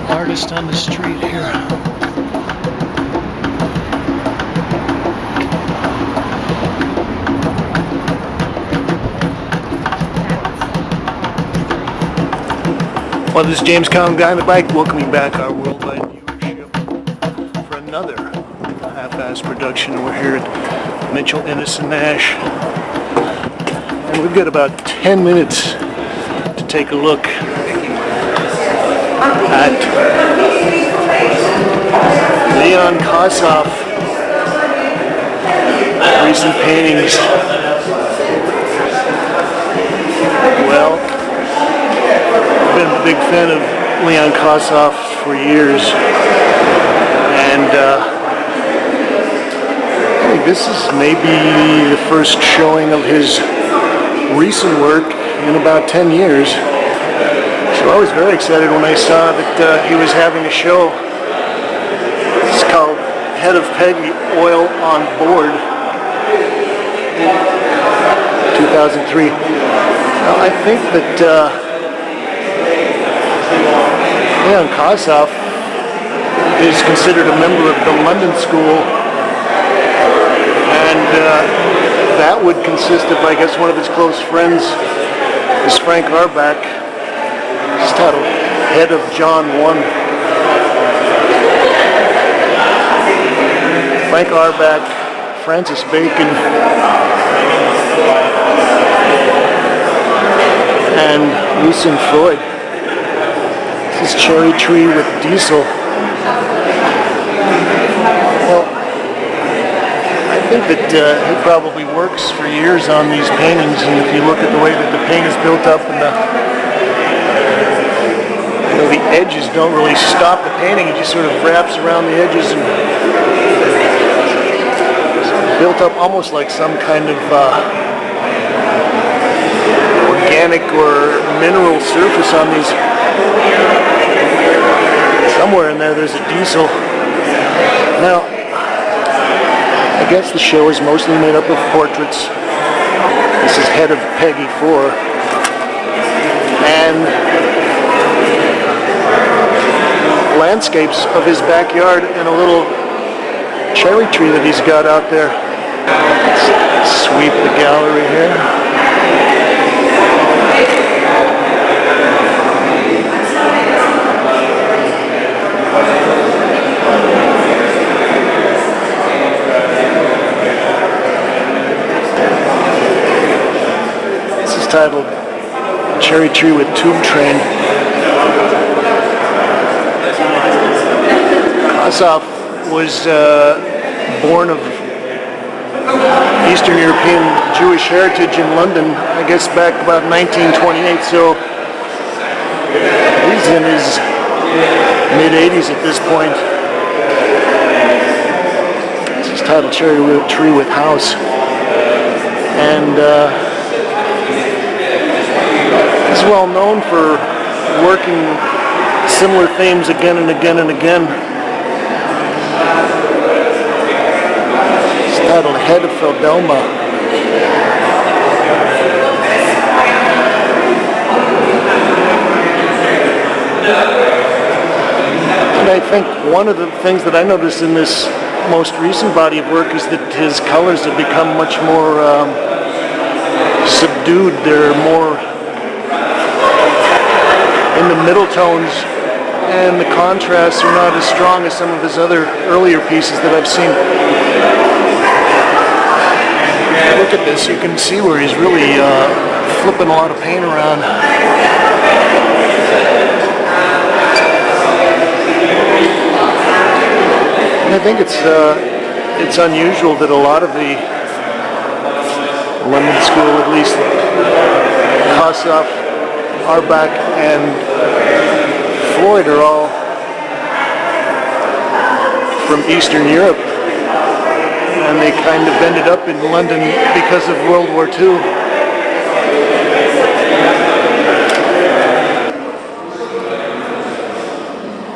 artist on the street here. Well, this is James Kalm, guy on the bike, welcoming back our worldwide viewership for another half-ass production. We're here at Mitchell, INNES, and Nash, and we've got about 10 minutes to take a look at Leon Kossoff recent paintings. Well, I've been a big fan of Leon Kossoff for years, and I think this is maybe the first showing of his recent work in about 10 years. So I was very excited when I saw that he was having a show. It's called Head of Peggy, Oil on Board, 2003. Now, I think that Leon Kossoff is considered a member of the London School, and that would consist of, I guess, one of his close friends is Frank Arbach. He's titled Head of John 1. Frank Arbach, Francis Bacon, and Lucian Freud. This is Cherry Tree with Diesel. Well, I think that he probably works for years on these paintings, and if you look at the way that the paint is built up, and the edges don't really stop the painting, it just sort of wraps around the edges and built up almost like some kind of organic or mineral surface on these. Somewhere in there's a diesel. Now, I guess the show is mostly made up of portraits. This is Head of Peggy 4. And landscapes of his backyard and a little cherry tree that he's got out there. Let's sweep the gallery here. Titled Cherry Tree with Tube Train. Kossoff was born of Eastern European Jewish heritage in London, I guess back about 1928, so he's in his mid-80s at this point. This is titled Cherry Tree with House, and he's well known for working similar themes again and again and again. It's titled Head of Feldelma. And I think one of the things that I noticed in this most recent body of work is that his colors have become much more subdued. They're more in the middle tones, and the contrasts are not as strong as some of his other earlier pieces that I've seen. Look at this, you can see where he's really flipping a lot of paint around. And I think it's unusual that a lot of the London School, at least Kossoff, Arbach, and Freud are all from Eastern Europe, and they kind of ended up in London because of World War II.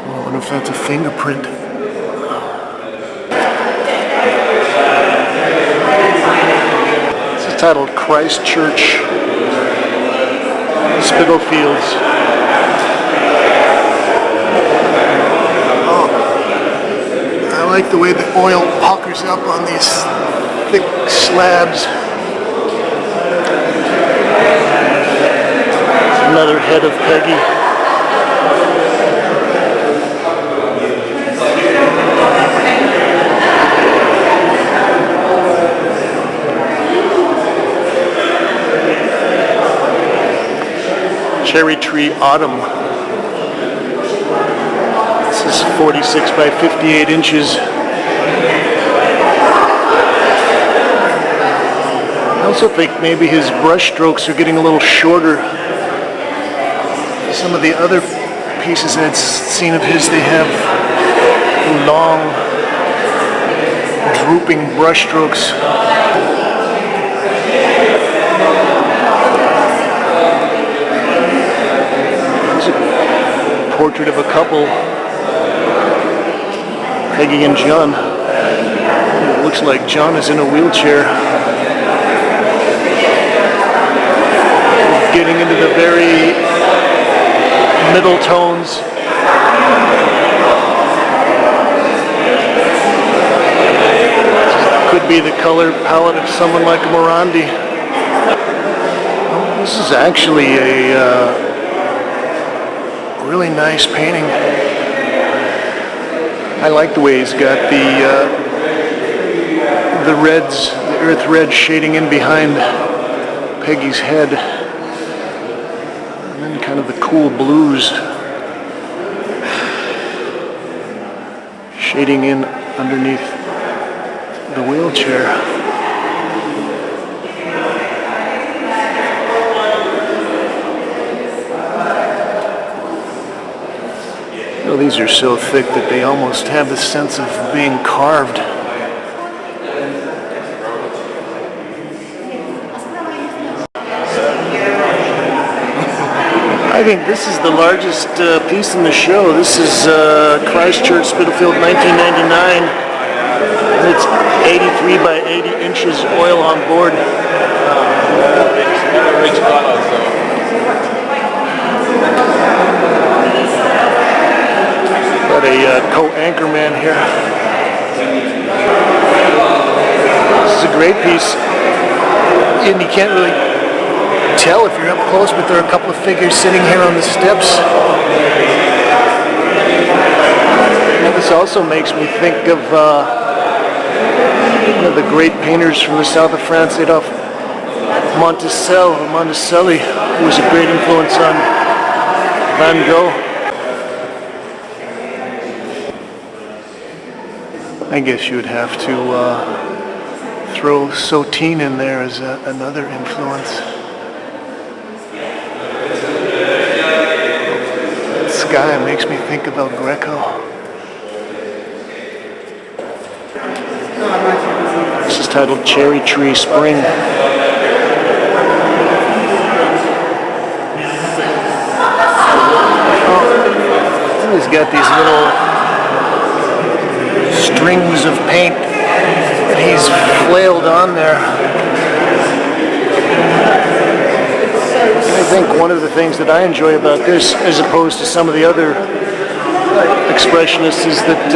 I wonder if that's a fingerprint. This is titled Christ Church, Spitalfields. like the way the oil puckers up on these thick slabs. Another head of Peggy. Cherry Tree Autumn. This is 46 by 58 inches. I also think maybe his brush strokes are getting a little shorter. Some of the other pieces I've seen of his, they have long, drooping brush strokes. Portrait of a couple, Peggy and John. It looks like John is in a wheelchair. Getting into the very middle tones. Could be the color palette of someone like Morandi. This is actually a really nice painting. I like the way he's got the reds, the earth red shading in behind Peggy's head, and then kind of the cool blues shading in underneath the wheelchair. Oh, these are so thick that they almost have the sense of being carved. I think this is the largest piece in the show. This is Christchurch, Spitalfield, 1999. It's 83 by 80 inches oil on board. Rich color, so. Got a co-anchorman here. This is a great piece, and you can't really tell if you're up close, but there are a couple of figures sitting here on the steps. And this also makes me think of one of the great painters from the south of France, Adolphe Monticelli, who was a great influence on Van Gogh. I guess you would have to throw Sotin in there as another influence. That sky makes me think of El Greco. This is titled Cherry Tree Spring. Oh, he's got these little strings of paint that he's flailed on there. I think one of the things that I enjoy about this, as opposed to some of the other expressionists, is that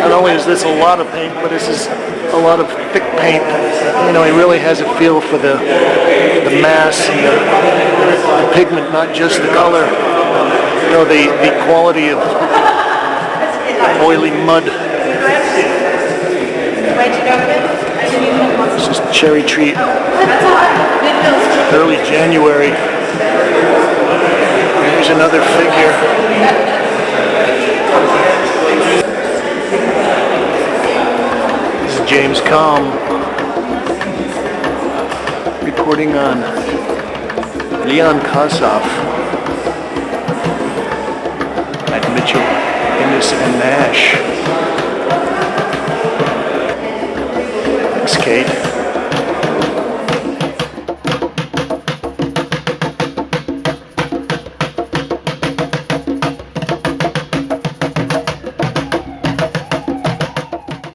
not only is this a lot of paint, but this is a lot of thick paint. You know, he really has a feel for the mass and the pigment, not just the color. You know, the quality of oily mud. This is Cherry Tree, early January. Here's another figure. This is James Kalm, reporting on Leon Kossoff at Mitchell, INNES, and Nash. Thanks, Kate.